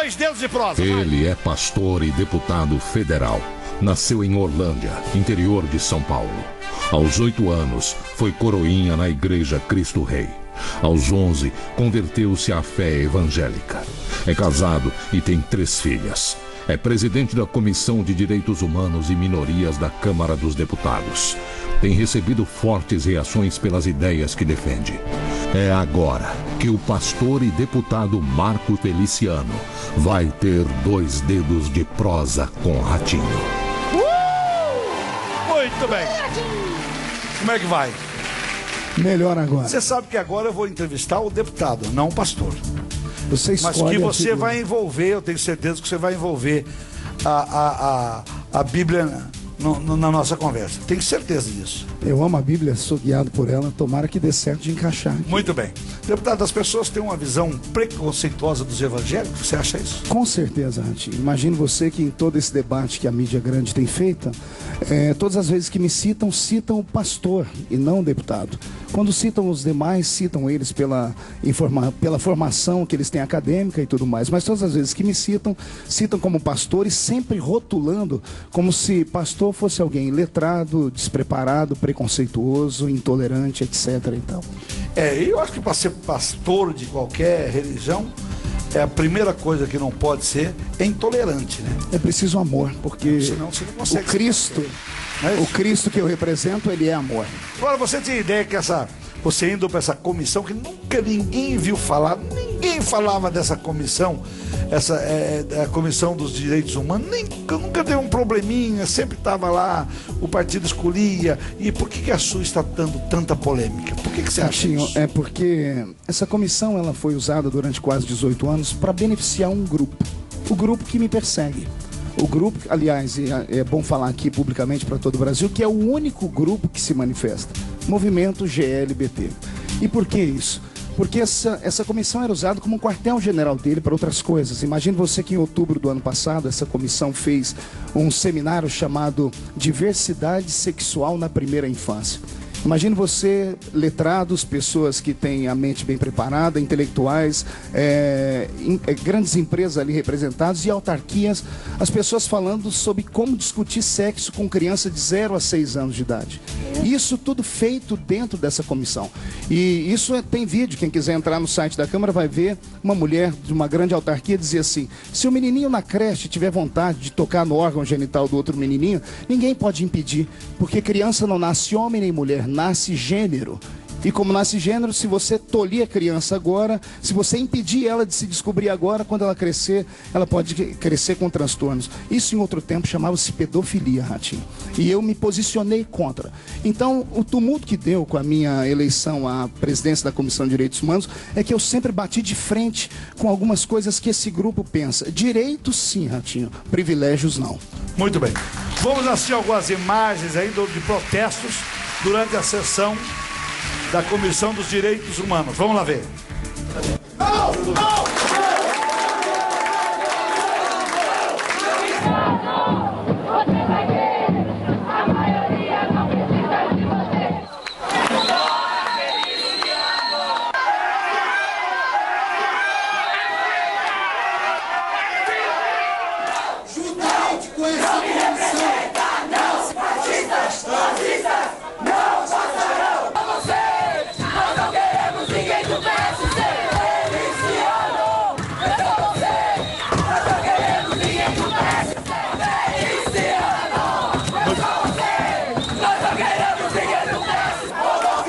2 dedos de prosa. Ele é pastor e deputado federal. Nasceu em Orlândia, interior de São Paulo. Aos 8 anos, foi coroinha na Igreja Cristo Rei. Aos 11, converteu-se à fé evangélica. É casado e tem 3 filhas. É presidente da Comissão de Direitos Humanos e Minorias da Câmara dos Deputados. Tem recebido fortes reações pelas ideias que defende. É agora que o pastor e deputado Marco Feliciano vai ter 2 dedos de prosa com Ratinho. Muito bem. Como é que vai? Melhor agora. Você sabe que agora eu vou entrevistar o deputado, não o pastor. Você escolhe. Mas que você vai envolver, eu tenho certeza que você vai envolver a Bíblia na nossa conversa. Tenho certeza disso. Eu amo a Bíblia, sou guiado por ela, tomara que dê certo de encaixar aqui. Muito bem. Deputado, as pessoas têm uma visão preconceituosa dos evangélicos, você acha isso? Com certeza, Ratinho. Imagine você que em todo esse debate que a mídia grande tem feito, todas as vezes que me citam o pastor e não o deputado. Quando citam os demais, citam eles pela formação que eles têm acadêmica e tudo mais. Mas todas as vezes que me citam como pastor e sempre rotulando como se pastor fosse alguém letrado, despreparado, preconceituoso, intolerante, etc. Então. Eu acho que para ser pastor de qualquer religião, a primeira coisa que não pode ser é intolerante, né? É preciso amor, porque senão você não consegue o Cristo que eu represento, ele é amor. Agora, você tem ideia que você indo para essa comissão que nunca ninguém viu falar, ninguém falava dessa comissão, a Comissão dos Direitos Humanos, nunca deu um probleminha, sempre estava lá, o partido escolhia. E por que a sua está dando tanta polêmica? Por que você acha isso? É porque essa comissão ela foi usada durante quase 18 anos para beneficiar um grupo, o grupo que me persegue. O grupo, aliás, é bom falar aqui publicamente para todo o Brasil, que é o único grupo que se manifesta, Movimento GLBT. E por que isso? Porque essa comissão era usada como um quartel-general dele para outras coisas. Imagine você que em outubro do ano passado, essa comissão fez um seminário chamado Diversidade Sexual na Primeira Infância. Imagine você, letrados, pessoas que têm a mente bem preparada, intelectuais, grandes empresas ali representadas e autarquias, as pessoas falando sobre como discutir sexo com criança de 0 a 6 anos de idade. Isso tudo feito dentro dessa comissão. E isso tem vídeo, quem quiser entrar no site da Câmara vai ver uma mulher de uma grande autarquia dizer assim: se o menininho na creche tiver vontade de tocar no órgão genital do outro menininho, ninguém pode impedir, porque criança não nasce homem nem mulher, nasce gênero. E como nasce gênero, se você tolir a criança agora, se você impedir ela de se descobrir agora, quando ela crescer, ela pode crescer com transtornos. Isso em outro tempo chamava-se pedofilia, Ratinho. E eu me posicionei contra. Então, o tumulto que deu com a minha eleição à presidência da Comissão de Direitos Humanos é que eu sempre bati de frente com algumas coisas que esse grupo pensa. Direitos sim, Ratinho. Privilégios não. Muito bem. Vamos assistir algumas imagens aí de protestos durante a sessão da Comissão dos Direitos Humanos. Vamos lá ver. Não! Não!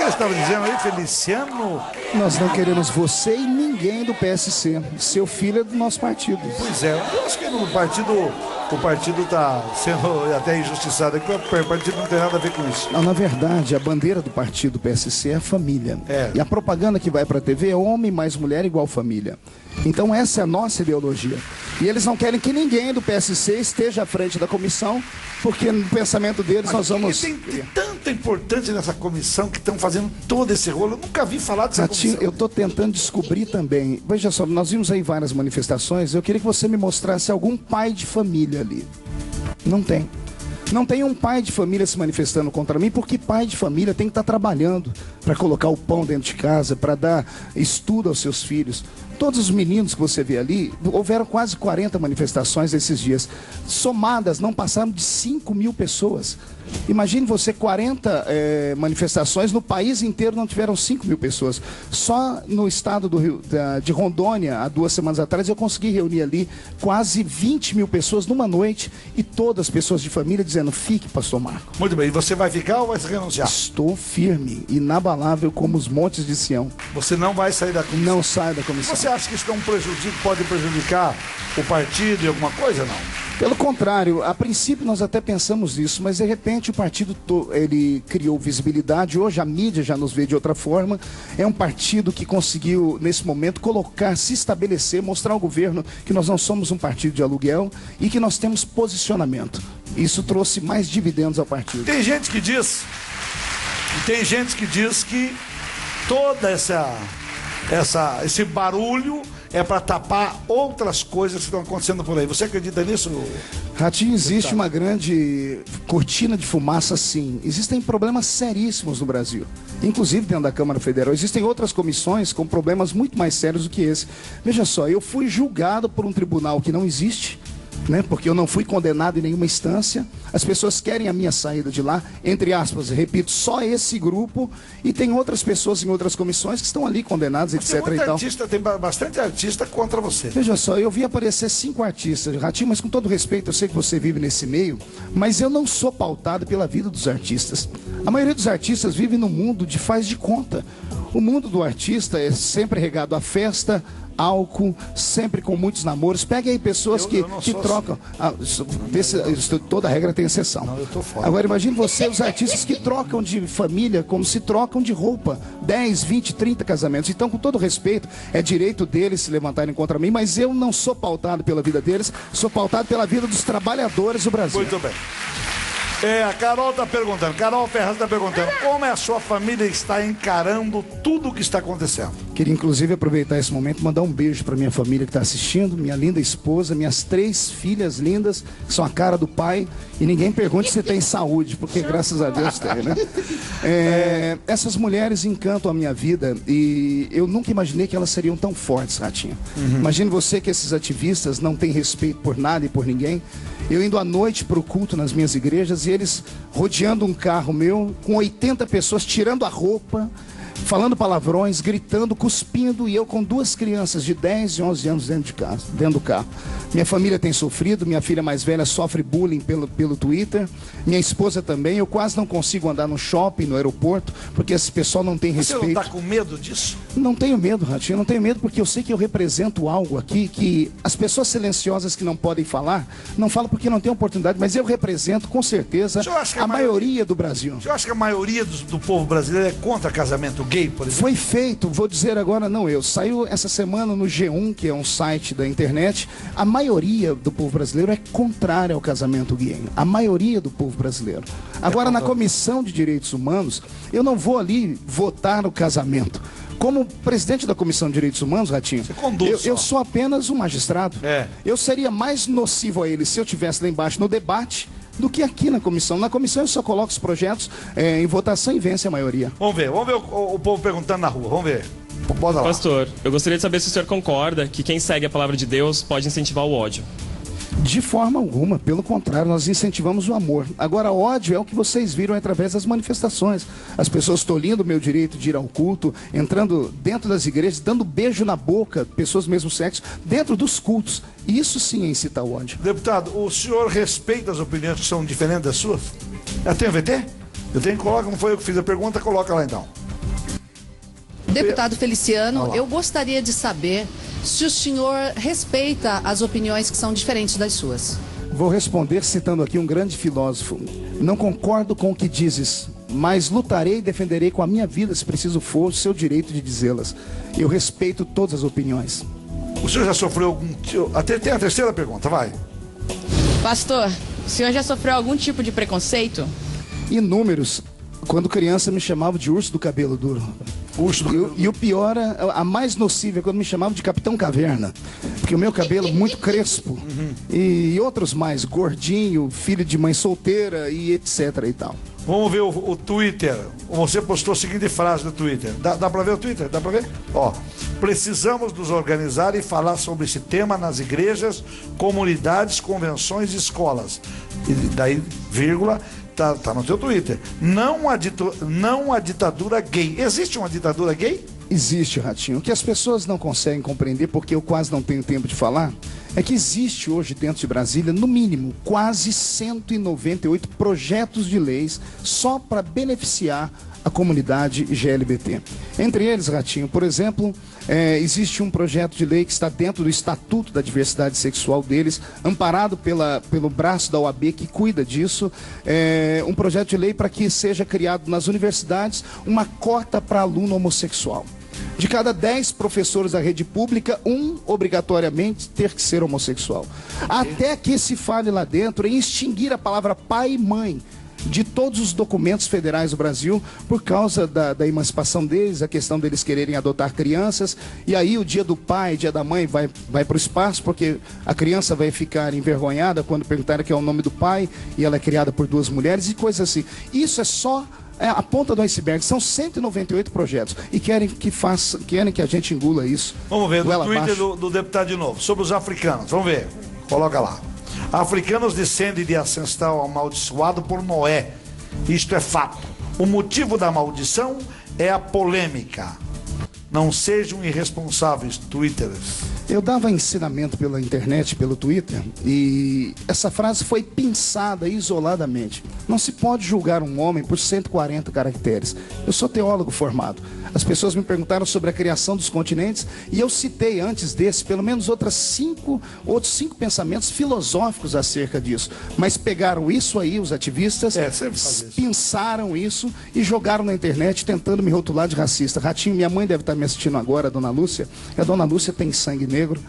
Estava dizendo aí, Feliciano? Nós não queremos você e ninguém do PSC. Seu filho é do nosso partido. Pois é, eu acho que o partido está sendo até injustiçado aqui, o partido não tem nada a ver com isso. Não, na verdade, a bandeira do partido PSC é a família. É. E a propaganda que vai para a TV é homem mais mulher igual família. Então essa é a nossa ideologia. E eles não querem que ninguém do PSC esteja à frente da comissão, porque no pensamento deles mas nós vamos... Tem tanta importância nessa comissão que estão fazendo todo esse rolo. Eu nunca vi falar dessa comissão. Eu estou tentando descobrir também. Veja só, nós vimos aí várias manifestações. Eu queria que você me mostrasse algum pai de família ali. Não tem. Não tem um pai de família se manifestando contra mim, porque pai de família tem que estar trabalhando para colocar o pão dentro de casa, para dar estudo aos seus filhos. Todos os meninos que você vê ali, houveram quase 40 manifestações esses dias. Somadas, não passaram de 5.000 pessoas. Imagine você, 40 manifestações, no país inteiro não tiveram 5.000 pessoas. Só no estado de Rondônia, há 2 semanas atrás, eu consegui reunir ali quase 20.000 pessoas numa noite, e todas as pessoas de família dizendo: fique, pastor Marco. Muito bem, e você vai ficar ou vai se renunciar? Estou firme, inabalável como os montes de Sião. Você não vai sair da comissão? Não saio da comissão. Você acha que isso pode prejudicar o partido e alguma coisa, não? Pelo contrário, a princípio nós até pensamos nisso, mas de repente o partido ele criou visibilidade. Hoje a mídia já nos vê de outra forma. É um partido que conseguiu, nesse momento, se estabelecer, mostrar ao governo que nós não somos um partido de aluguel e que nós temos posicionamento. Isso trouxe mais dividendos ao partido. Tem gente que diz que toda esse barulho é para tapar outras coisas que estão acontecendo por aí. Você acredita nisso? Ratinho, existe uma grande cortina de fumaça, sim. Existem problemas seríssimos no Brasil, inclusive dentro da Câmara Federal. Existem outras comissões com problemas muito mais sérios do que esse. Veja só, eu fui julgado por um tribunal que não existe, né? Porque eu não fui condenado em nenhuma instância. As pessoas querem a minha saída de lá, entre aspas, repito, só esse grupo, e tem outras pessoas em outras comissões que estão ali condenadas, etc. Tem bastante artista contra você. Veja só, eu vi aparecer 5 artistas, Ratinho, mas com todo respeito, eu sei que você vive nesse meio, mas eu não sou pautado pela vida dos artistas. A maioria dos artistas vive no mundo de faz de conta. O mundo do artista é sempre regado à festa, álcool, sempre com muitos namoros. Pegue aí pessoas que trocam. Toda regra tem exceção. Não, eu tô fora. Agora imagine você, os artistas que trocam de família como se trocam de roupa. 10, 20, 30 casamentos. Então, com todo respeito, é direito deles se levantarem contra mim, mas eu não sou pautado pela vida deles, sou pautado pela vida dos trabalhadores do Brasil. Muito bem. A Carol está perguntando, Carol Ferraz está perguntando, como a sua família está encarando tudo o que está acontecendo? Queria inclusive aproveitar esse momento e mandar um beijo para minha família que está assistindo, minha linda esposa, minhas 3 filhas lindas, que são a cara do pai, e ninguém pergunte se tem saúde, porque graças a Deus tem, né? Essas mulheres encantam a minha vida, e eu nunca imaginei que elas seriam tão fortes, Ratinho. Imagine você que esses ativistas não têm respeito por nada e por ninguém. Eu indo à noite para o culto nas minhas igrejas, e eles rodeando um carro meu, com 80 pessoas, tirando a roupa, falando palavrões, gritando, cuspindo, e eu com 2 crianças de 10 e 11 anos dentro do carro. Minha família tem sofrido, minha filha mais velha sofre bullying pelo Twitter, minha esposa também. Eu quase não consigo andar no shopping, no aeroporto, porque esse pessoal não tem respeito. Você não está com medo disso? Não tenho medo, Ratinho, não tenho medo, porque eu sei que eu represento algo aqui que as pessoas silenciosas que não podem falar, não falam porque não têm oportunidade, mas eu represento com certeza a maioria do Brasil. Você acha que a maioria do povo brasileiro é contra casamento gay, por exemplo? Foi feito, vou dizer agora, não eu. Saiu essa semana no G1, que é um site da internet, a maioria do povo brasileiro é contrária ao casamento gay. A maioria do povo brasileiro. Agora, na Comissão de Direitos Humanos, eu não vou ali votar no casamento. Como presidente da Comissão de Direitos Humanos, Ratinho, eu sou apenas um magistrado. Eu seria mais nocivo a ele se eu estivesse lá embaixo no debate do que aqui na comissão. Na comissão eu só coloco os projetos em votação e vence a maioria. Vamos ver o povo perguntando na rua, vamos ver. Bota lá. Pastor, eu gostaria de saber se o senhor concorda que quem segue a palavra de Deus pode incentivar o ódio. De forma alguma, pelo contrário, nós incentivamos o amor. Agora, ódio é o que vocês viram através das manifestações. As pessoas tolhindo o meu direito de ir ao culto, entrando dentro das igrejas, dando beijo na boca, pessoas do mesmo sexo, dentro dos cultos. Isso sim é incitar o ódio. Deputado, o senhor respeita as opiniões que são diferentes das suas? Eu tenho VT? Eu tenho, coloca, não foi eu que fiz a pergunta, coloca lá então. Deputado Feliciano, eu gostaria de saber se o senhor respeita as opiniões que são diferentes das suas. Vou responder citando aqui um grande filósofo. Não concordo com o que dizes, mas lutarei e defenderei com a minha vida, se preciso for, o seu direito de dizê-las. Eu respeito todas as opiniões. O senhor já sofreu algum... Tem a terceira pergunta, vai. Pastor, o senhor já sofreu algum tipo de preconceito? Inúmeros. Quando criança me chamava de urso do cabelo duro. Urso do cabelo. E o pior, a mais nociva é quando me chamavam de Capitão Caverna. Porque o meu cabelo muito crespo. E outros mais, gordinho, filho de mãe solteira e etc e tal. Vamos ver o Twitter. Você postou a seguinte frase no Twitter. Dá pra ver o Twitter? Dá pra ver? Ó, precisamos nos organizar e falar sobre esse tema nas igrejas, comunidades, convenções e escolas. E daí, vírgula, tá no seu Twitter. Não a ditadura gay. Existe uma ditadura gay? Existe, Ratinho. O que as pessoas não conseguem compreender, porque eu quase não tenho tempo de falar, é que existe hoje dentro de Brasília, no mínimo, quase 198 projetos de leis só para beneficiar a comunidade GLBT. Entre eles, Ratinho, por exemplo, existe um projeto de lei que está dentro do Estatuto da Diversidade Sexual deles, amparado pelo braço da OAB que cuida disso, um projeto de lei para que seja criado nas universidades uma cota para aluno homossexual. De cada 10 professores da rede pública, um obrigatoriamente ter que ser homossexual. Até que se fale lá dentro em extinguir a palavra pai e mãe de todos os documentos federais do Brasil, por causa da emancipação deles, a questão deles quererem adotar crianças, e aí o dia do pai, dia da mãe vai para o espaço, porque a criança vai ficar envergonhada quando perguntarem que é o nome do pai, e ela é criada por 2 mulheres, e coisas assim. Isso é só a ponta do iceberg. São 198 projetos, e querem que a gente engula isso. Vamos ver, no Twitter do deputado de novo, sobre os africanos. Vamos ver, coloca lá. Africanos descendem de ancestral amaldiçoado por Noé. Isto é fato. O motivo da maldição é a polêmica. Não sejam irresponsáveis, twitters. Eu dava ensinamento pela internet, pelo Twitter, e essa frase foi pensada isoladamente. Não se pode julgar um homem por 140 caracteres. Eu sou teólogo formado. As pessoas me perguntaram sobre a criação dos continentes e eu citei antes desse pelo menos outros 5 pensamentos filosóficos acerca disso. Mas pegaram isso aí, os ativistas, pensaram isso e jogaram na internet tentando me rotular de racista. Ratinho, minha mãe deve estar me assistindo agora, a dona Lúcia. A dona Lúcia tem sangue negro.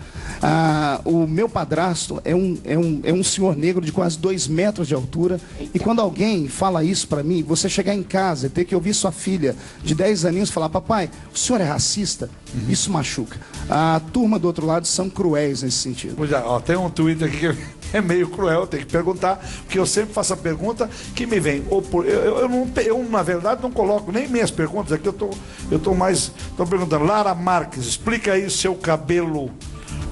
O meu padrasto é um senhor negro de quase 2 metros de altura. E quando alguém fala isso para mim, você chegar em casa e ter que ouvir sua filha de 10 aninhos falar: papai, o senhor é racista? Isso machuca. A turma do outro lado são cruéis nesse sentido. Pois é, ó, tem um Twitter aqui que é meio cruel, eu tenho que perguntar, porque eu sempre faço a pergunta que me vem. Eu na verdade, não coloco nem minhas perguntas aqui, eu tô perguntando. Lara Marques, explica aí seu cabelo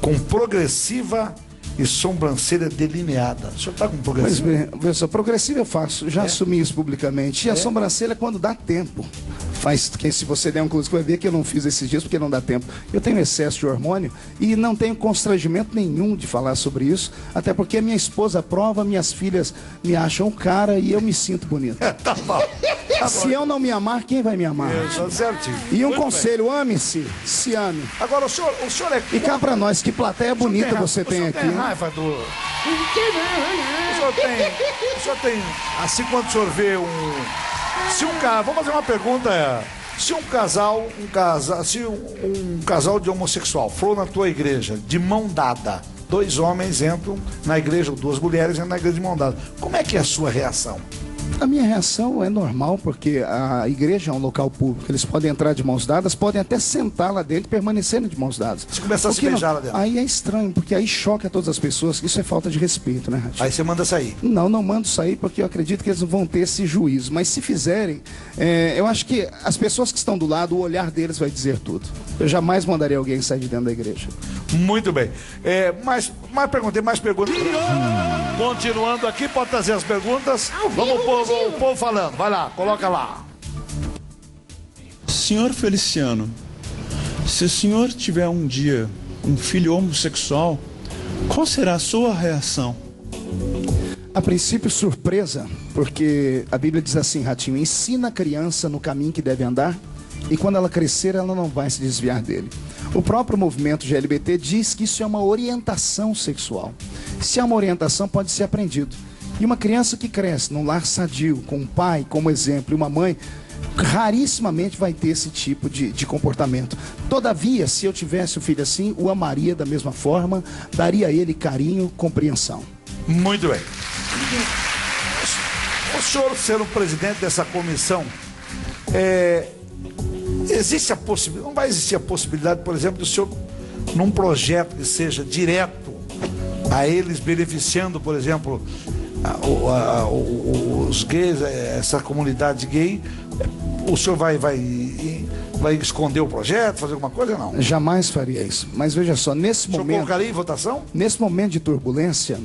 com progressiva e sobrancelha delineada. O senhor está com progressiva? Mas, professor, progressiva eu faço, já assumi isso publicamente. E a sobrancelha quando dá tempo. Que se você der um close, vai ver que eu não fiz esses dias porque não dá tempo. Eu tenho excesso de hormônio e não tenho constrangimento nenhum de falar sobre isso, até porque minha esposa aprova, minhas filhas me acham cara e eu me sinto bonito. Tá bom. Se eu não me amar, quem vai me amar? Certinho. E um conselho, ame-se, se ame. Agora, o senhor é... E cá pra nós, que plateia bonita você tem aqui. Tem raiva do... O senhor tem... Assim, quando o senhor vê vamos fazer uma pergunta. Se um casal de homossexual for na tua igreja de mão dada, 2 homens entram na igreja, ou 2 mulheres entram na igreja de mão dada, como é que é a sua reação? A minha reação é normal, porque a igreja é um local público. Eles podem entrar de mãos dadas, podem até sentar lá dentro e permanecerem de mãos dadas. Se começar a se beijar lá dentro. Aí é estranho, porque aí choca todas as pessoas. Isso é falta de respeito, né, Ratinho? Aí você manda sair. Não mando sair, porque eu acredito que eles não vão ter esse juízo. Mas se fizerem, eu acho que as pessoas que estão do lado, o olhar deles vai dizer tudo. Eu jamais mandaria alguém sair de dentro da igreja. Muito bem. Mais perguntas. Continuando aqui, pode trazer as perguntas. Vamos o povo falando. Vai lá, coloca lá. Senhor Feliciano, se o senhor tiver um dia um filho homossexual, qual será a sua reação? A princípio, surpresa, porque a Bíblia diz assim, Ratinho: ensina a criança no caminho que deve andar, e quando ela crescer, ela não vai se desviar dele. O próprio movimento GLBT diz que isso é uma orientação sexual. Se é uma orientação, pode ser aprendido. E uma criança que cresce num lar sadio, com um pai como exemplo e uma mãe, rarissimamente vai ter esse tipo de comportamento. Todavia, se eu tivesse um filho assim, o amaria da mesma forma, daria a ele carinho, compreensão. Muito bem. O senhor sendo o presidente dessa comissão, existe a possibilidade, não vai existir a possibilidade, por exemplo, do senhor, num projeto que seja direto a eles, beneficiando, por exemplo, os gays, essa comunidade gay, o senhor vai esconder o projeto, fazer alguma coisa, não? Jamais faria isso. Mas veja só, nesse momento... O senhor colocaria em votação? Nesse momento de turbulência,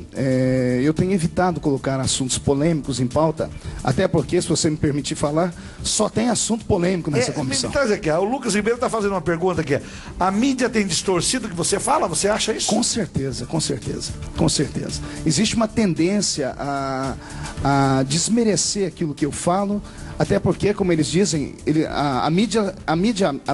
eu tenho evitado colocar assuntos polêmicos em pauta, até porque, se você me permitir falar, só tem assunto polêmico nessa comissão. Me traz aqui, o Lucas Ribeiro está fazendo uma pergunta aqui. A mídia tem distorcido o que você fala? Você acha isso? Com certeza, com certeza, com certeza. Existe uma tendência a desmerecer aquilo que eu falo, até porque, como eles dizem, a mídia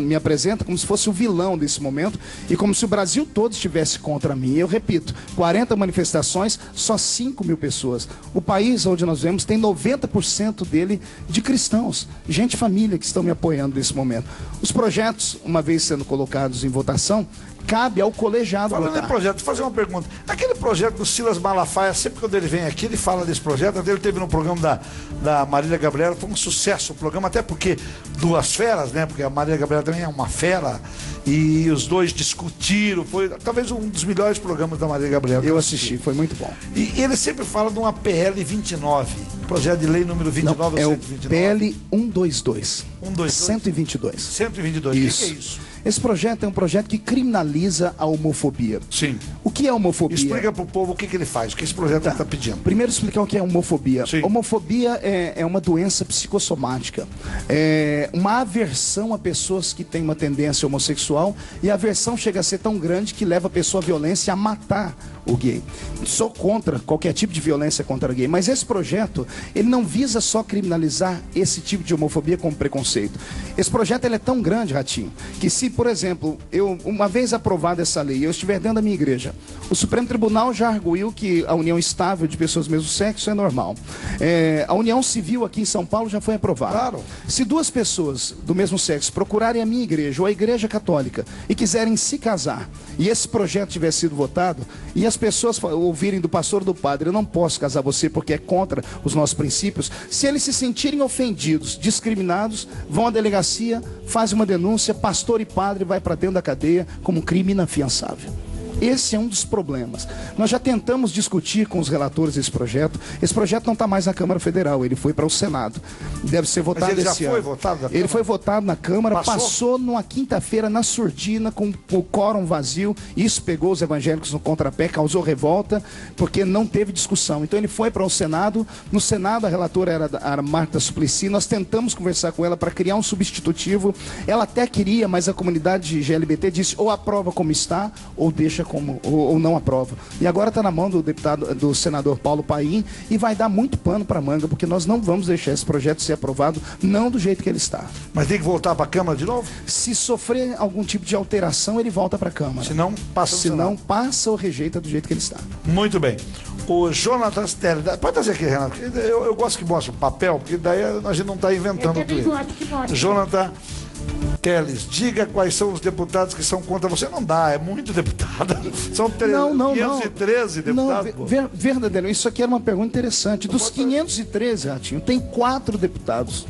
me apresenta como se fosse o vilão desse momento e como se o Brasil todo estivesse contra mim. Eu repito, 40 manifestações, só 5 mil pessoas. O país onde nós vivemos tem 90% dele de cristãos, gente família que estão me apoiando nesse momento. Os projetos, uma vez sendo colocados em votação, cabe ao colegiado votar. Falando em projeto, vou fazer uma pergunta. Aquele projeto do Silas Malafaia, sempre quando ele vem aqui, ele fala desse projeto. Até ele teve no programa da Marília Gabriela, foi um sucesso o programa, até porque duas feras, né? Porque a Marília Gabriela também é uma fera. E os dois discutiram, foi talvez um dos melhores programas da Marília Gabriela. Eu assisti, foi muito bom. E ele sempre fala de uma PL 29, projeto de lei número 29 ou 129. É o PL 122. 122. 122, isso. O que é isso? Esse projeto é um projeto que criminaliza a homofobia. Sim. O que é homofobia? Explica para o povo o que ele faz, o que esse projeto está pedindo. Primeiro explicar o que é homofobia. Sim. Homofobia é uma doença psicossomática. É uma aversão a pessoas que têm uma tendência homossexual, e a aversão chega a ser tão grande que leva a pessoa à violência, a matar o gay. Sou contra qualquer tipo de violência contra o gay, mas esse projeto, ele não visa só criminalizar esse tipo de homofobia como preconceito. Esse projeto ele é tão grande, Ratinho, que se, por exemplo, uma vez aprovada essa lei, eu estiver dentro da minha igreja, o Supremo Tribunal já arguiu que a união estável de pessoas do mesmo sexo é normal. A união civil aqui em São Paulo já foi aprovada. Claro. Se duas pessoas do mesmo sexo procurarem a minha igreja ou a igreja católica e quiserem se casar, e esse projeto tiver sido votado, e as pessoas ouvirem do pastor ou do padre, eu não posso casar você porque é contra os nossos princípios, se eles se sentirem ofendidos, discriminados, vão à delegacia, fazem uma denúncia, pastor e padre vai para dentro da cadeia como crime inafiançável. Esse é um dos problemas. Nós já tentamos discutir com os relatores desse projeto. Esse projeto não está mais na Câmara Federal, ele foi para o Senado. Deve ser votado esse ano. Mas ele já foi votado na Câmara? Ele foi votado na Câmara, passou numa quinta-feira na surdina com o quórum vazio. Isso pegou os evangélicos no contrapé, causou revolta, porque não teve discussão. Então ele foi para o Senado. No Senado a relatora era a Marta Suplicy. Nós tentamos conversar com ela para criar um substitutivo. Ela até queria, mas a comunidade LGBT disse ou aprova como está, ou deixa ou não aprova. E agora está na mão do senador Paulo Paim e vai dar muito pano para manga, porque nós não vamos deixar esse projeto ser aprovado, não do jeito que ele está. Mas tem que voltar para a Câmara de novo? Se sofrer algum tipo de alteração, ele volta para a Câmara. Se não, passa Se não, passa ou rejeita do jeito que ele está. Muito bem. O Jonatas Teles, pode trazer aqui, Renato. Eu gosto que mostre o papel, porque daí a gente não está inventando tudo. Jonathan Teles, diga quais são os deputados que são contra você. Não dá, é muito deputado. São 513 deputados. Não, verdadeiro, isso aqui era uma pergunta interessante. Dos 513, Ratinho, tem 4 deputados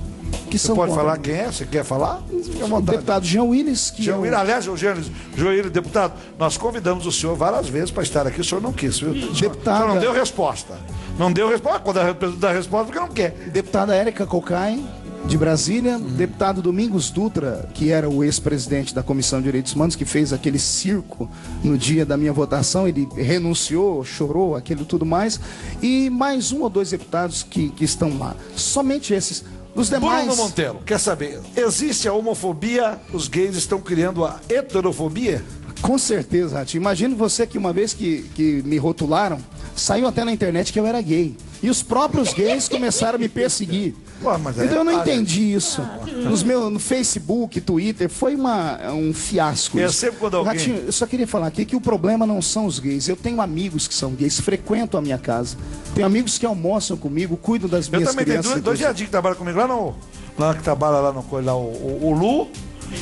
que são pode contra. falar quem é? Você quer falar? O deputado Jean Willis. Aliás, o Jean Willis, deputado, nós convidamos o senhor várias vezes para estar aqui, o senhor não quis, viu? Deputada... O senhor não deu resposta. Não deu resposta, quando dá resposta, porque não quer. Deputada Érica Cocai, de Brasília, deputado Domingos Dutra, que era o ex-presidente da Comissão de Direitos Humanos, que fez aquele circo no dia da minha votação, ele renunciou, chorou, aquilo tudo mais, e mais 1 ou 2 deputados que estão lá. Somente esses. Os demais... Bruno Monteiro, quer saber, existe a homofobia, os gays estão criando a heterofobia? Com certeza, Ratinho. Imagine você que uma vez que me rotularam, saiu até na internet que eu era gay. E os próprios gays começaram a me perseguir. Então eu não entendi isso. No Facebook, Twitter, foi um fiasco. Sempre quando alguém... Ratinho, eu só queria falar aqui que o problema não são os gays. Eu tenho amigos que são gays, frequentam a minha casa. Tenho amigos que almoçam comigo, cuidam das minhas crianças. Eu também tenho 2 viadinhos que trabalham comigo lá que trabalha lá no o Lu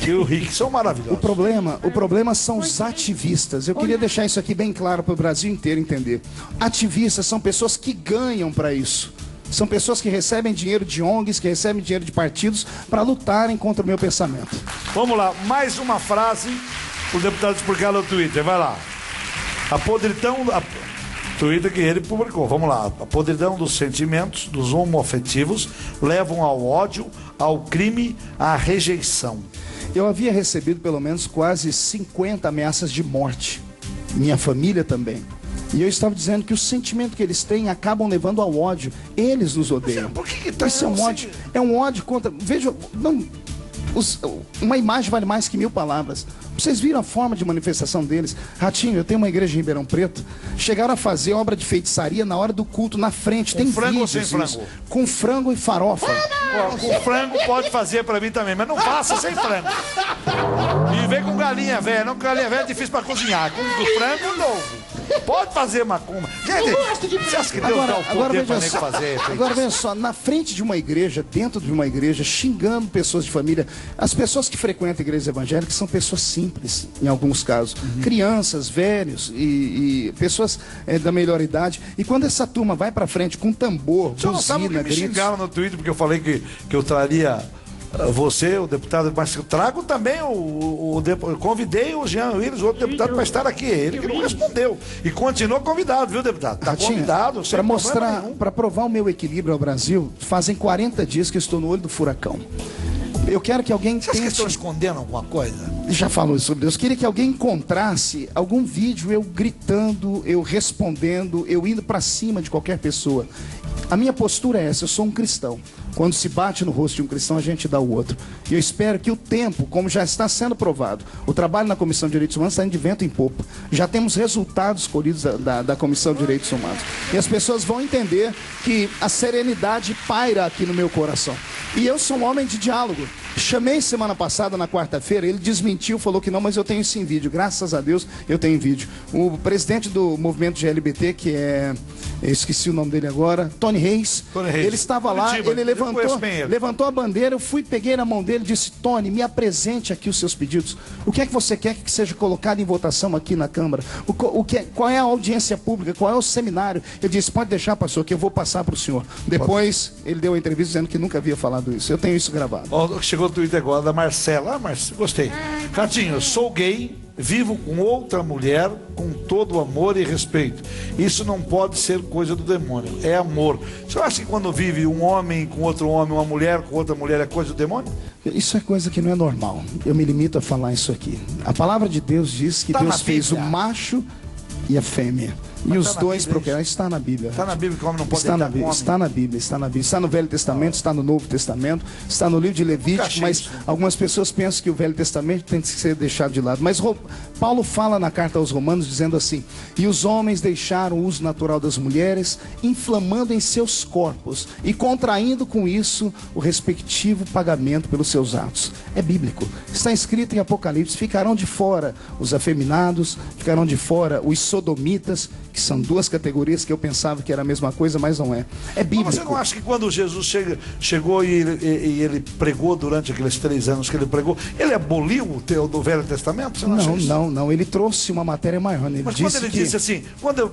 e o Rick, são maravilhosos. O problema são os ativistas. Eu queria deixar isso aqui bem claro para o Brasil inteiro entender. Ativistas são pessoas que ganham para isso. São pessoas que recebem dinheiro de ONGs, que recebem dinheiro de partidos para lutarem contra o meu pensamento. Vamos lá, mais uma frase o deputado explicar no Twitter, vai lá. A podridão... Twitter que ele publicou, vamos lá. A podridão dos sentimentos dos homoafetivos levam ao ódio, ao crime, à rejeição. Eu havia recebido pelo menos quase 50 ameaças de morte. Minha família também. E eu estava dizendo que o sentimento que eles têm acabam levando ao ódio. Eles nos odeiam. Por que tá Isso é um ódio contra... Veja, não... uma imagem vale mais que 1000 palavras. Vocês viram a forma de manifestação deles? Ratinho, eu tenho uma igreja em Ribeirão Preto. Chegaram a fazer obra de feitiçaria na hora do culto, na frente. Com tem frango ou vídeos sem frango? Com frango e farofa. Com frango pode fazer pra mim também, mas não faça sem frango. E vem com galinha velha. Não, galinha velha é difícil pra cozinhar. Com frango novo. Pode fazer macumba. Gente, você acha que Deus dá o poder pra nego fazer? Agora veja só, na frente de uma igreja, dentro de uma igreja, xingando pessoas de família. As pessoas que frequentam igrejas evangélicas são pessoas simples, em alguns casos. Crianças, velhos e pessoas da melhor idade. E quando essa turma vai pra frente com tambor, buzina, me gritos... xingaram no Twitter porque eu falei que eu traria... Você, o deputado, mas eu trago também eu convidei o Jean Willis, o outro deputado, para estar aqui. Ele que não respondeu. E continua convidado, viu, deputado? Está convidado. Para mostrar, para provar o meu equilíbrio ao Brasil, fazem 40 dias que eu estou no olho do furacão. Eu quero que alguém Você acha que estão escondendo alguma coisa? Já falou sobre Deus. Queria que alguém encontrasse algum vídeo eu gritando, eu respondendo, eu indo para cima de qualquer pessoa. A minha postura é essa, eu sou um cristão. Quando se bate no rosto de um cristão, a gente dá o outro. E eu espero que o tempo, como já está sendo provado, o trabalho na Comissão de Direitos Humanos está indo de vento em popa. Já temos resultados colhidos da Comissão de Direitos Humanos. E as pessoas vão entender que a serenidade paira aqui no meu coração. E eu sou um homem de diálogo. Chamei semana passada, na quarta-feira, ele desmentiu, falou que não, mas eu tenho isso em vídeo. Graças a Deus, eu tenho em vídeo. O presidente do movimento GLBT, que é... eu esqueci o nome dele agora, Tony Reis. Ele estava lá, ele levantou a bandeira, eu fui, peguei na mão dele e disse: Tony, me apresente aqui os seus pedidos. O que é que você quer que seja colocado em votação aqui na Câmara? Qual é a audiência pública? Qual é o seminário? Eu disse: pode deixar, pastor, que eu vou passar para o senhor. Depois, ele deu uma entrevista dizendo que nunca havia falado isso. Eu tenho isso gravado. Chegou o Twitter agora da Marcela. Gostei. Ratinho, sou gay, vivo com outra mulher com todo amor e respeito. Isso não pode ser coisa do demônio, é amor. Você acha que quando vive um homem com outro homem, uma mulher com outra mulher, é coisa do demônio? Isso é coisa que não é normal. Eu me limito a falar isso aqui. A palavra de Deus diz que Deus fez o macho e a fêmea. E os dois procriaram. Está na Bíblia. Está na Bíblia que o homem não pode estar na Bíblia. Está na Bíblia, está na Bíblia. Está no Velho Testamento, está no Novo Testamento, está no livro de Levítico, mas algumas pessoas pensam que o Velho Testamento tem que ser deixado de lado. Mas Paulo fala na carta aos Romanos dizendo assim: e os homens deixaram o uso natural das mulheres, inflamando em seus corpos e contraindo com isso o respectivo pagamento pelos seus atos. É bíblico. Está escrito em Apocalipse: ficarão de fora os afeminados, ficarão de fora os sodomitas, que são duas categorias que eu pensava que era a mesma coisa, mas não é. É bíblico. Mas você não acha que quando Jesus chegou e ele pregou durante aqueles 3 anos que ele pregou, ele aboliu o teu do Velho Testamento? Você não acha isso? Não. Ele trouxe uma matéria maior. Mas quando ele disse assim,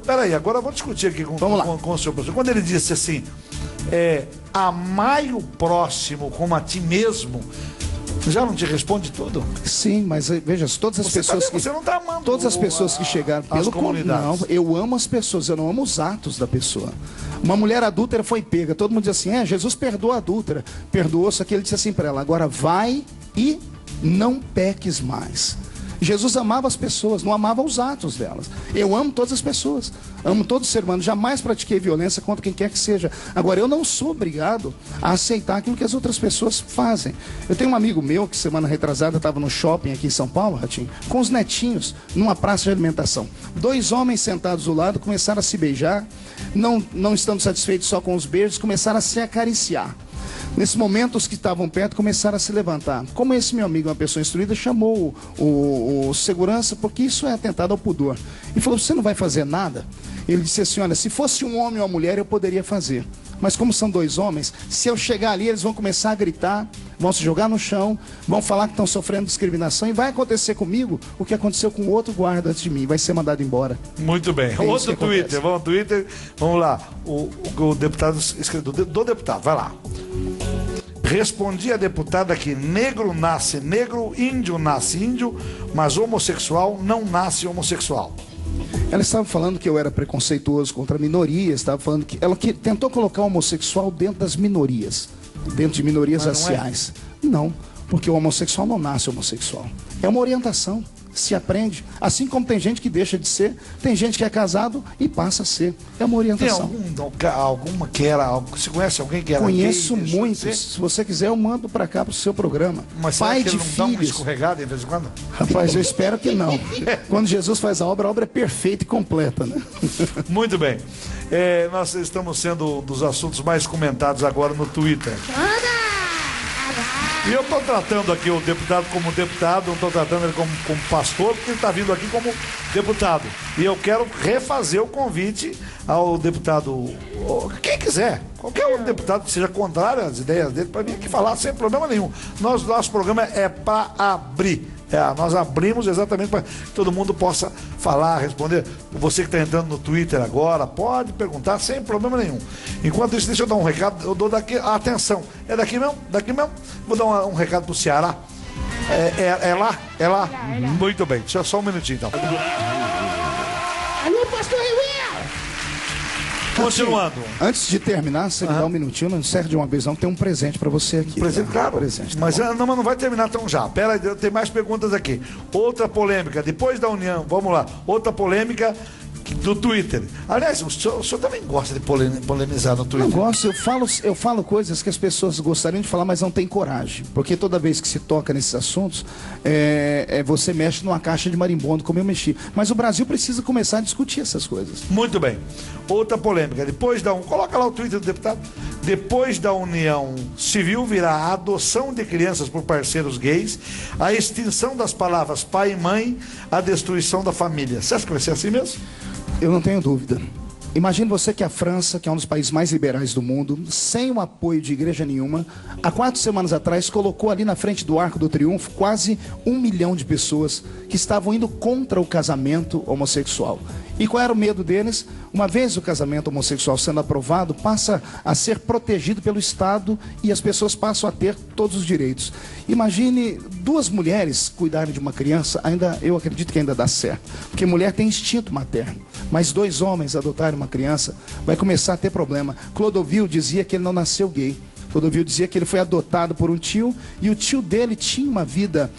peraí, agora eu vou discutir aqui com o senhor professor. Quando ele disse assim, amai o próximo como a ti mesmo, já não te responde tudo? Sim, mas veja, todas as pessoas que... Você não está amando todas as pessoas que chegaram pelo comunidades. Não, eu amo as pessoas, eu não amo os atos da pessoa. Uma mulher adúltera foi pega, todo mundo diz assim: Jesus perdoa a adúltera. Perdoou, só que ele disse assim para ela: agora vai e não peques mais. Jesus amava as pessoas, não amava os atos delas. Eu amo todas as pessoas, amo todo ser humano, jamais pratiquei violência contra quem quer que seja. Agora, eu não sou obrigado a aceitar aquilo que as outras pessoas fazem. Eu tenho um amigo meu que semana retrasada estava no shopping aqui em São Paulo, Ratinho, com os netinhos, numa praça de alimentação. 2 homens sentados do lado começaram a se beijar, não estando satisfeitos só com os beijos, começaram a se acariciar. Nesse momento, os que estavam perto começaram a se levantar. Como esse meu amigo, uma pessoa instruída, chamou o segurança, porque isso é atentado ao pudor. E falou: você não vai fazer nada? Ele disse assim: olha, se fosse um homem ou uma mulher, eu poderia fazer. Mas como são 2 homens, se eu chegar ali, eles vão começar a gritar, vão se jogar no chão, vão falar que estão sofrendo discriminação e vai acontecer comigo o que aconteceu com outro guarda antes de mim, vai ser mandado embora. Muito bem. Outro Twitter, vamos ao Twitter, vamos lá. O deputado, do deputado, vai lá. Respondi a deputada que negro nasce negro, índio nasce índio, mas homossexual não nasce homossexual. Ela estava falando que eu era preconceituoso contra minorias, estava falando que ela tentou colocar o homossexual dentro das minorias, dentro de minorias raciais. Não, porque o homossexual não nasce homossexual. É uma orientação, se aprende. Assim como tem gente que deixa de ser, tem gente que é casado e passa a ser. É uma orientação. Tem alguma que era... Você conhece alguém que era Conheço gay, muitos. Se você quiser, eu mando para cá, para o seu programa. Mas pai será que de ele não dá uma filhos. escorregada de vez em quando? Rapaz, eu espero que não. Quando Jesus faz a obra é perfeita e completa, né? Muito bem. Nós estamos sendo um dos assuntos mais comentados agora no Twitter. E eu estou tratando aqui o deputado como deputado, não estou tratando ele como pastor, porque ele está vindo aqui como deputado. E eu quero refazer o convite ao deputado, quem quiser, qualquer outro deputado que seja contrário às ideias dele, para vir aqui falar sem problema nenhum. Nosso programa é para abrir. Nós abrimos exatamente para que todo mundo possa falar, responder. Você que está entrando no Twitter agora, pode perguntar sem problema nenhum. Enquanto isso, deixa eu dar um recado. Eu dou daqui, atenção, é daqui mesmo? Daqui mesmo? Vou dar um recado para o Ceará. É lá? É lá? Muito bem, deixa só um minutinho então. Alô, pastor Reuel! Continuando. Antes de terminar, você me dá um minutinho, não encerra de uma vez não, que tem um presente para você aqui. Presente, claro. Presente, tá mas bom? não vai terminar tão já. Pera aí, tem mais perguntas aqui. Outra polêmica, depois da união, vamos lá. Outra polêmica do Twitter. Aliás, o senhor também gosta de polemizar no Twitter? Eu gosto, eu falo coisas que as pessoas gostariam de falar, mas não tem coragem. Porque toda vez que se toca nesses assuntos, você mexe numa caixa de marimbondo, como eu mexi. Mas o Brasil precisa começar a discutir essas coisas. Muito bem. Outra polêmica. Coloca lá o Twitter do deputado. Depois da união civil virá a adoção de crianças por parceiros gays, a extinção das palavras pai e mãe, a destruição da família. Você acha que vai ser assim mesmo? Eu não tenho dúvida. Imagine você que a França, que é um dos países mais liberais do mundo, sem o apoio de igreja nenhuma, há 4 semanas atrás colocou ali na frente do Arco do Triunfo quase 1 milhão de pessoas que estavam indo contra o casamento homossexual. E qual era o medo deles? Uma vez o casamento homossexual sendo aprovado, passa a ser protegido pelo Estado e as pessoas passam a ter todos os direitos. Imagine 2 mulheres cuidarem de uma criança, eu acredito que ainda dá certo, porque mulher tem instinto materno, mas 2 homens adotarem uma criança, vai começar a ter problema. Clodovil dizia que ele não nasceu gay. Clodovil dizia que ele foi adotado por um tio e o tio dele tinha uma vida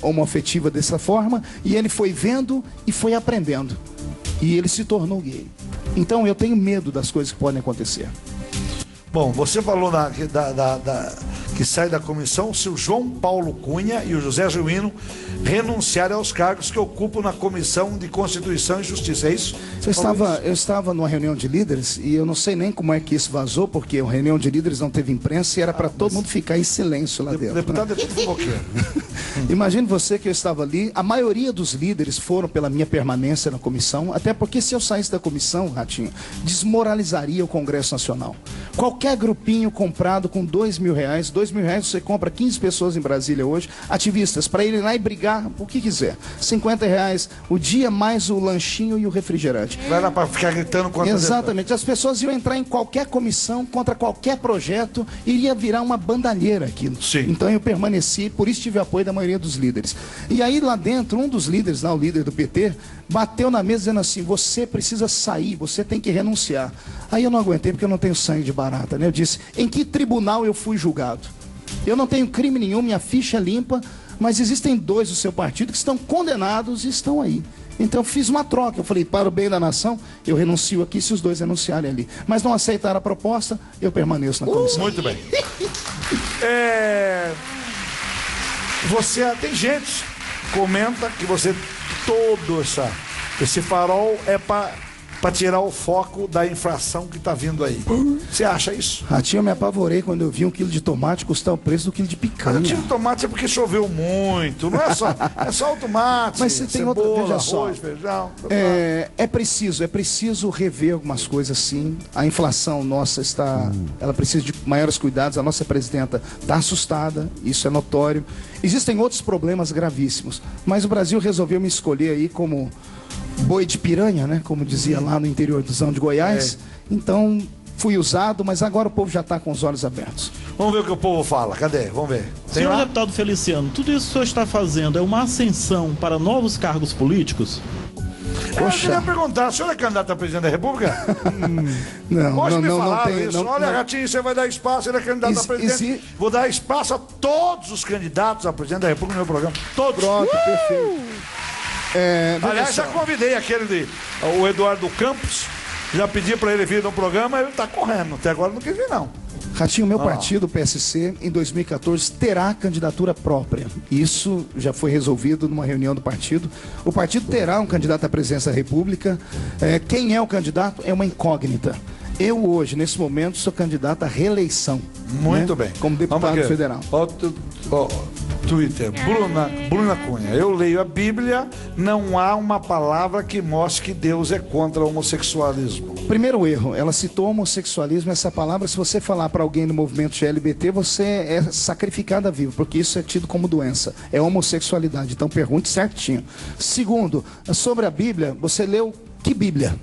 homoafetiva dessa forma e ele foi vendo e foi aprendendo. E ele se tornou gay. Então eu tenho medo das coisas que podem acontecer. Bom, você falou que sai da comissão se o João Paulo Cunha e o José Genuíno renunciarem aos cargos que ocupam na Comissão de Constituição e Justiça, é isso? Eu estava numa reunião de líderes e eu não sei nem como é que isso vazou, porque a reunião de líderes não teve imprensa e era para todo mundo ficar em silêncio lá dentro. O deputado é tipo fofoqueiro. Imagine você que eu estava ali, a maioria dos líderes foram pela minha permanência na comissão, até porque se eu saísse da comissão, Ratinho, desmoralizaria o Congresso Nacional. Qualquer grupinho comprado com R$2 mil, você compra 15 pessoas em Brasília hoje, ativistas, para irem lá e brigar o que quiser. R$50 o dia mais o lanchinho e o refrigerante. Vai lá para ficar gritando contra Exatamente. As pessoas iam entrar em qualquer comissão, contra qualquer projeto, iria virar uma bandalheira aquilo. Sim. Então eu permaneci, por isso tive apoio da maioria dos líderes. E aí lá dentro, um dos líderes, lá, o líder do PT, bateu na mesa dizendo assim, você precisa sair, você tem que renunciar. Aí eu não aguentei porque eu não tenho sangue de barata, né? Eu disse, em que tribunal eu fui julgado? Eu não tenho crime nenhum, minha ficha é limpa, mas existem 2 do seu partido que estão condenados e estão aí. Então eu fiz uma troca, eu falei, para o bem da nação, eu renuncio aqui se os 2 renunciarem ali. Mas não aceitaram a proposta, eu permaneço na comissão. Muito bem. Tem gente que comenta que você, todo esse farol é para para tirar o foco da inflação que está vindo aí. Você acha isso? Ratinho, eu me apavorei quando eu vi 1 quilo de tomate custar o preço do quilo de picanha. O quilo de tomate é porque choveu muito, não é só, é só o tomate, mas você tem cebola, outra, veja só, arroz, feijão. é preciso rever algumas coisas, sim. A inflação nossa ela precisa de maiores cuidados. A nossa presidenta está assustada, isso é notório. Existem outros problemas gravíssimos, mas o Brasil resolveu me escolher aí como boi de piranha, né? Como dizia lá no interior de Goiás. Então, fui usado, mas agora o povo já está com os olhos abertos. Vamos ver o que o povo fala. Cadê? Vamos ver. Senhor deputado Feliciano, tudo isso que o senhor está fazendo é uma ascensão para novos cargos políticos? Eu queria perguntar, o senhor é candidato a presidente da República? Não tem. Isso. Olha, Ratinho, você vai dar espaço, ele é candidato a presidente. Vou dar espaço a todos os candidatos a presidente da República no meu programa. Todos. Pronto, perfeito. Aliás, já convidei o Eduardo Campos, já pedi para ele vir no programa, ele está correndo. Até agora não quis vir, não. Ratinho, meu partido, o PSC, em 2014 terá candidatura própria. Isso já foi resolvido numa reunião do partido. O partido terá um candidato à presidência da República. Quem é o candidato é uma incógnita. Eu hoje, nesse momento, sou candidato à reeleição. Muito bem. Como deputado federal. Twitter, Bruna Cunha. Eu leio a Bíblia, não há uma palavra que mostre que Deus é contra o homossexualismo. Primeiro erro, ela citou homossexualismo. Essa palavra, se você falar para alguém no movimento LGBT, você é sacrificada viva, porque isso é tido como doença. É homossexualidade. Então pergunte certinho. Segundo, sobre a Bíblia, você leu que Bíblia?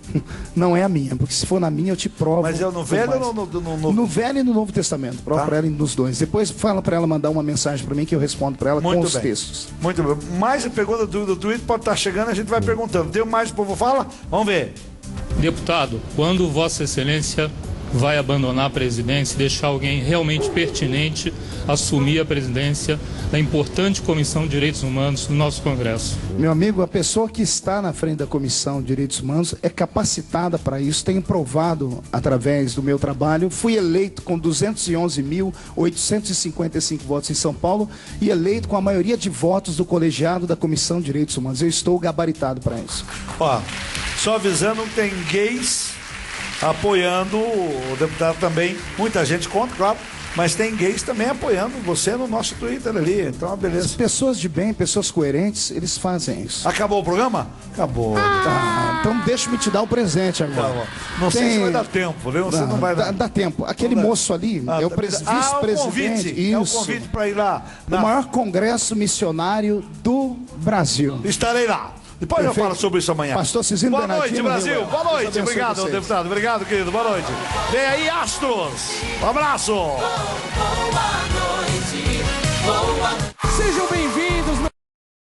Não é a minha, porque se for na minha eu te provo. Mas é no Velho ou no Novo? No Velho e no Novo Testamento. Provo para ela nos dois. Depois fala para ela mandar uma mensagem para mim que eu respondo para ela com os textos. Muito bem. Mais pergunta do Twitter pode estar chegando, a gente vai perguntando. Deu mais o povo fala? Vamos ver. Deputado, quando Vossa Excelência vai abandonar a presidência e deixar alguém realmente pertinente assumir a presidência da importante Comissão de Direitos Humanos do nosso Congresso? Meu amigo, a pessoa que está na frente da Comissão de Direitos Humanos é capacitada para isso. Tenho provado através do meu trabalho. Fui eleito com 211.855 votos em São Paulo e eleito com a maioria de votos do colegiado da Comissão de Direitos Humanos. Eu estou gabaritado para isso. Ó, só avisando que tem gays apoiando o deputado também. Muita gente contra, claro. Mas tem gays também apoiando você no nosso Twitter ali. Então, beleza. As pessoas de bem, pessoas coerentes, eles fazem isso. Acabou o programa? Acabou. Tá, então deixa-me te dar o presente agora. Tá, não sei se vai dar tempo, viu? Você não vai dar. Dá tempo. Aquele moço ali é o vice-presidente. É o convite para ir lá. O maior congresso missionário do Brasil. Estarei lá. Depois eu falo sobre isso amanhã. Pastor Cisino Boa noite, Brasil. Boa noite. Obrigado, deputado. Obrigado, querido. Boa noite. Vem aí, Astros. Um abraço. Boa noite.